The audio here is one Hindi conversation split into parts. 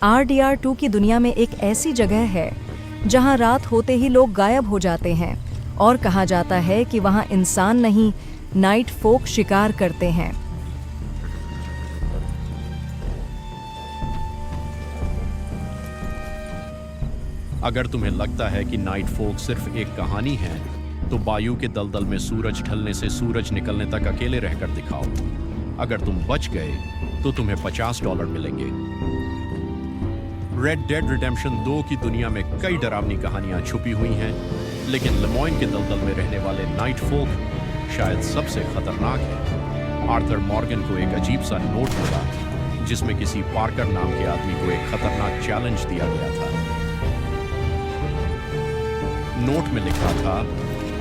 RDR2 की दुनिया में एक ऐसी जगह है जहां रात होते ही लोग गायब हो जाते हैं और कहा जाता है कि वहां इंसान नहीं, नाइट फोक शिकार करते हैं। अगर तुम्हें लगता है कि नाइट फोक सिर्फ एक कहानी है, तो बायू के दलदल में सूरज ढलने से सूरज निकलने तक अकेले रहकर दिखाओ। अगर तुम बच गए तो तुम्हें $50 मिलेंगे। रेड डेड रिडेम्पशन 2 की दुनिया में कई डरावनी कहानियां छुपी हुई हैं, लेकिन लेमोइन के दलदल में रहने वाले नाइट फोक शायद सबसे खतरनाक है। आर्थर मॉर्गन को एक अजीब सा नोट मिला जिसमें किसी पार्कर नाम के आदमी को एक खतरनाक चैलेंज दिया गया था। नोट में लिखा था,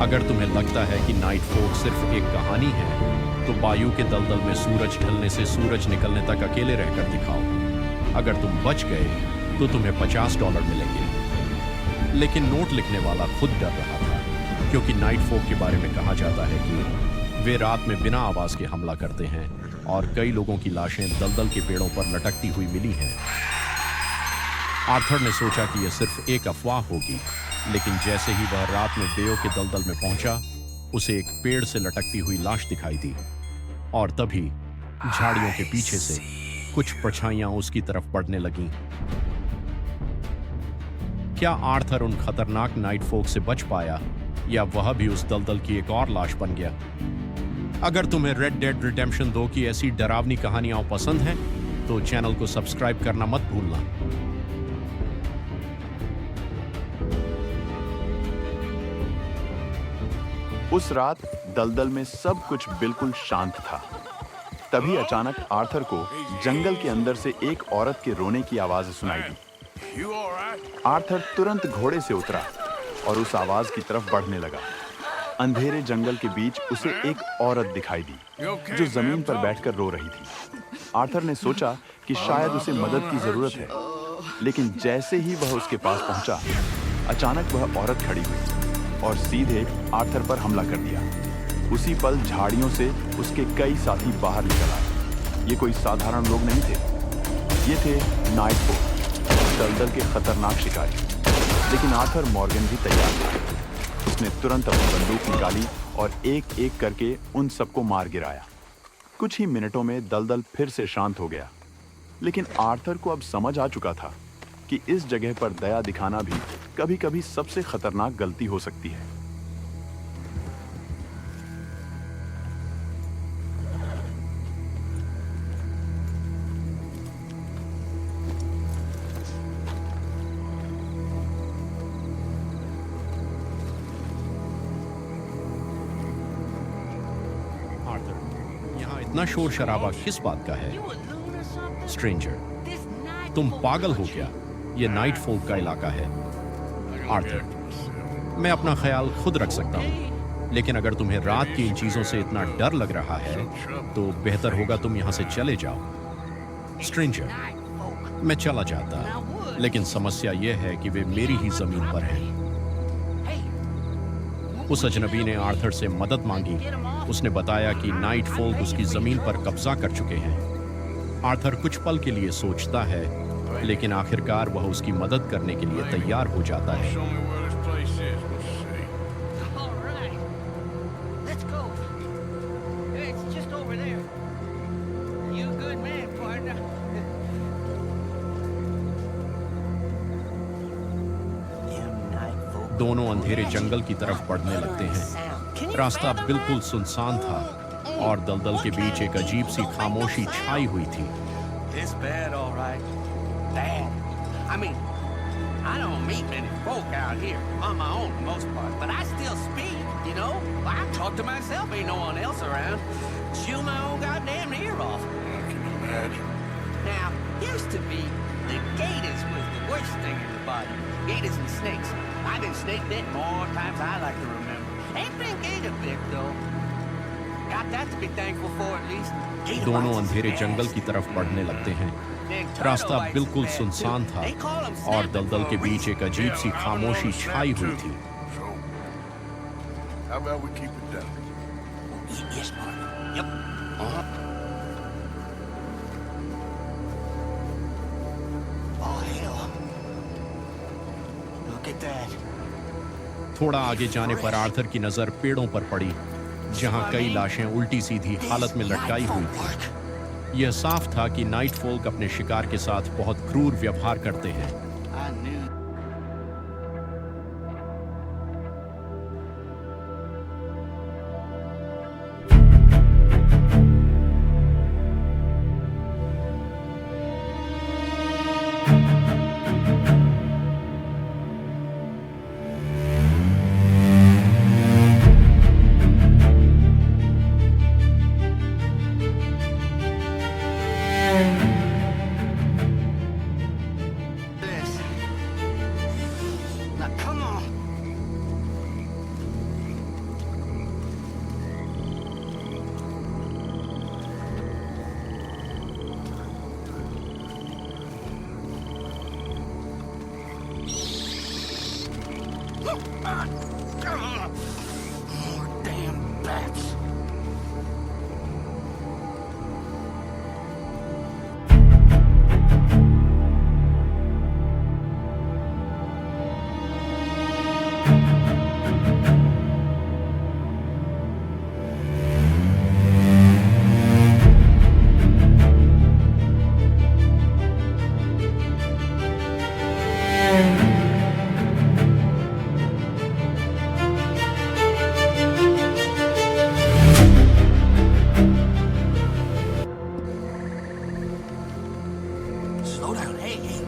अगर तुम्हें लगता है कि नाइट फोक सिर्फ एक कहानी है, तो बायू के दलदल में सूरज ढलने से सूरज निकलने तक अकेले रहकर दिखाओ। अगर तुम बच गए तो तुम्हें $50 मिलेंगे। लेकिन नोट लिखने वाला खुद डर रहा था, क्योंकि नाइट फोक के बारे में कहा जाता है कि वे रात में बिना आवाज के हमला करते हैं और कई लोगों की लाशें दलदल के पेड़ों पर लटकती हुई मिली हैं। आर्थर ने सोचा कि यह सिर्फ एक अफवाह होगी, लेकिन जैसे ही वह रात में बेओ के दलदल में पहुंचा, उसे एक पेड़ से लटकती हुई लाश दिखाई दी और तभी झाड़ियों के पीछे से कुछ परछाइयां उसकी तरफ बढ़ने लगीं। क्या आर्थर उन खतरनाक नाइट फोक से बच पाया, या वह भी उस दलदल की एक और लाश बन गया? अगर तुम्हें रेड डेड रिडेम्पशन 2 की ऐसी डरावनी कहानियां पसंद हैं, तो चैनल को सब्सक्राइब करना मत भूलना। उस रात दलदल में सब कुछ बिल्कुल शांत था। तभी अचानक आर्थर को जंगल के अंदर से एक औरत के रोने की आवाज सुनाई दी। आर्थर तुरंत घोड़े से उतरा और उस आवाज की तरफ बढ़ने लगा। अंधेरे जंगल के बीच उसे एक औरत दिखाई दी जो जमीन पर बैठकर रो रही थी। आर्थर ने सोचा कि शायद उसे मदद की जरूरत है, लेकिन जैसे ही वह उसके पास पहुंचा, अचानक वह औरत खड़ी हुई और सीधे आर्थर पर हमला कर दिया। उसी पल झाड़ियों से उसके कई साथी बाहर निकल आए। ये कोई साधारण लोग नहीं थे, ये थे नाइट फोक, दलदल के खतरनाक शिकारी। लेकिन आर्थर मॉर्गन भी तैयार थे। उसने तुरंत अपनी बंदूक निकाली और एक एक करके उन सबको मार गिराया। कुछ ही मिनटों में दलदल फिर से शांत हो गया, लेकिन आर्थर को अब समझ आ चुका था कि इस जगह पर दया दिखाना भी कभी-कभी सबसे खतरनाक गलती हो सकती है। इतना शोर शराबा किस बात का है? स्ट्रेंजर, तुम पागल हो क्या? यह नाइट फोक का इलाका है। आर्थर, मैं अपना ख्याल खुद रख सकता हूँ, लेकिन अगर तुम्हें रात की इन चीजों से इतना डर लग रहा है, तो बेहतर होगा तुम यहाँ से चले जाओ। स्ट्रेंजर, मैं चला जाता, लेकिन समस्या यह है कि वे मेरी ही जमीन पर हैं। उस अजनबी ने आर्थर से मदद मांगी। उसने बताया कि नाइट फोक उसकी जमीन पर कब्जा कर चुके हैं। आर्थर कुछ पल के लिए सोचता है, लेकिन आखिरकार वह उसकी मदद करने के लिए तैयार हो जाता है। दोनों अंधेरे जंगल की तरफ बढ़ने लगते हैं। रास्ता बिल्कुल सुनसान था और दलदल के बीच एक अजीब सी खामोशी छाई हुई थी। Gators and snakes. I've been snake bit more times I like to remember. Ain't been gator bit though. Got that to be thankful for at least. दोनों अंधेरे जंगल की तरफ बढ़ने लगते हैं। रास्ता बिल्कुल सुनसान था और दलदल के बीच एक अजीब सी खामोशी छाई हुई थी। How about we keep it down? Yes, partner. Yep. at that. थोड़ा आगे जाने पर आर्थर की नजर पेड़ों पर पड़ी, जहां कई लाशें उल्टी सीधी हालत में लटकाई हुई थी। यह साफ था कि नाइट फोल्क अपने शिकार के साथ बहुत क्रूर व्यवहार करते हैं। I knew. This. Now come on. Come on. More damn bats. Slow down. Hey, hey.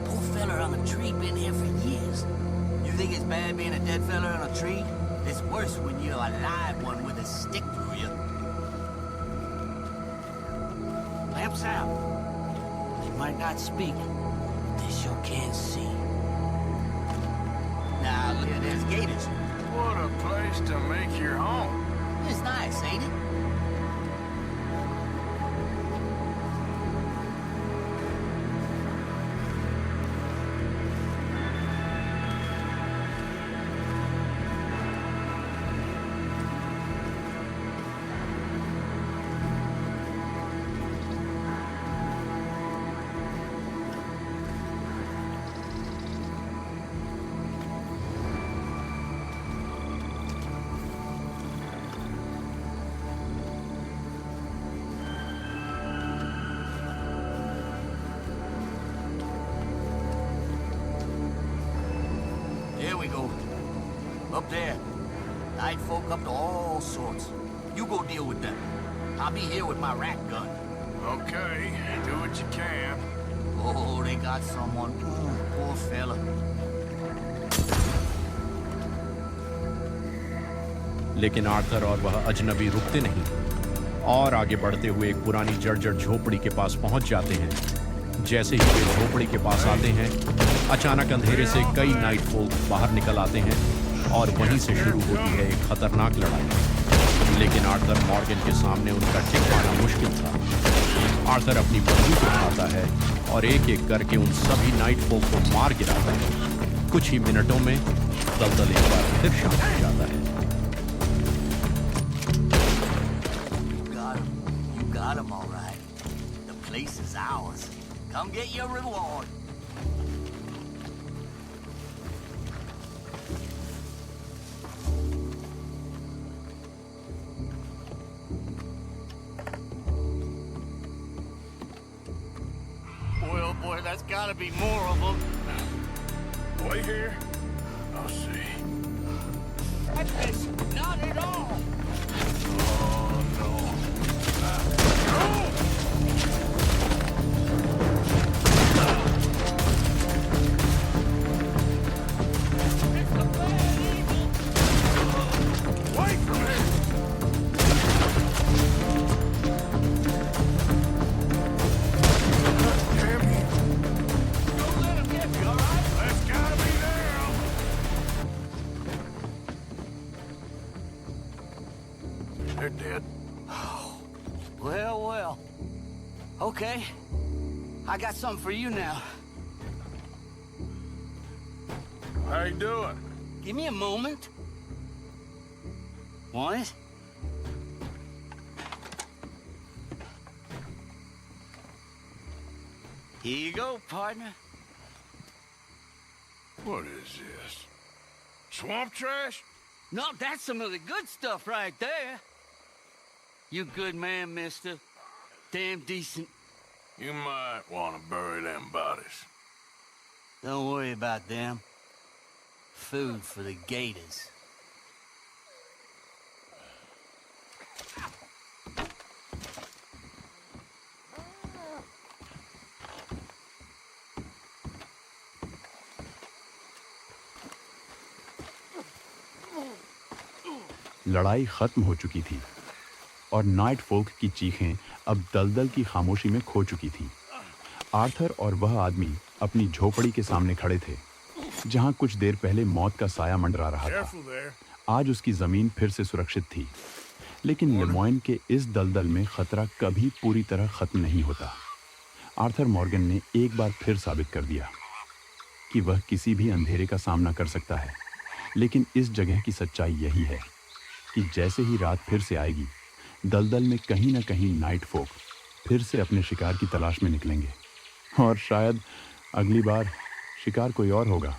Poor fella on the tree been here for years. You think it's bad being a dead fella on a tree? It's worse when you're a live one with a stick through you. Lamps out. They might not speak, but they sure can see. Now, look at there's gators. What a place to make your home. It's nice, ain't it? There we go. Up there. Night folk up to all sorts. You go deal with them. I'll be here with my rat gun. Okay, do what you can. Oh, they got someone. Poor fella. लेकिन आर्थर और वह अजनबी रुकते नहीं और आगे बढ़ते हुए एक पुरानी जर्जर झोपड़ी के पास पहुंच जाते हैं। जैसे ही वे झोपड़ी के पास आते हैं, अचानक अंधेरे से कई नाइट फोल्क बाहर निकल आते हैं और वहीं से शुरू होती है एक खतरनाक लड़ाई। लेकिन आर्थर मॉर्गन के सामने उनका टिक पाना मुश्किल था। आर्थर अपनी बंदूक उठाता है और एक एक करके उन सभी नाइट फोल्क को मार गिराता है। कुछ ही मिनटों में दलदल एक बार फिर शांत हो जाता है। You got him all right. The place is ours. Come get your reward. Well, boy, that's gotta be more of them. Wait here. I'll see. That fish, not at all. Oh, no. It's a bad eagle. Wait for me! Damn you. Don't let him get you, all right? That's gotta be now. They're dead. Well, well. Okay. I got something for you now. How you doing? Give me a moment. Want it? Here you go, partner. What is this? Swamp trash? No, that's some of the good stuff right there. You good man, mister. Damn decent. You might want to bury them bodies. Don't worry about them. Food for the gators. लड़ाई खत्म हो चुकी थी और नाइट फोक की चीखें अब दलदल की खामोशी में खो चुकी थीं। आर्थर और वह आदमी अपनी झोपड़ी के सामने खड़े थे, जहां कुछ देर पहले मौत का साया मंडरा रहा था। Careful there. आज उसकी जमीन फिर से सुरक्षित थी, लेकिन लेमोइन के इस दलदल में खतरा कभी पूरी तरह खत्म नहीं होता। आर्थर मॉर्गन ने एक बार फिर साबित कर दिया कि वह किसी भी अंधेरे का सामना कर सकता है, लेकिन इस जगह की सच्चाई यही है कि जैसे ही रात फिर से आएगी, दलदल में कहीं ना कहीं नाइट फोक फिर से अपने शिकार की तलाश में निकलेंगे, और शायद अगली बार शिकार कोई और होगा।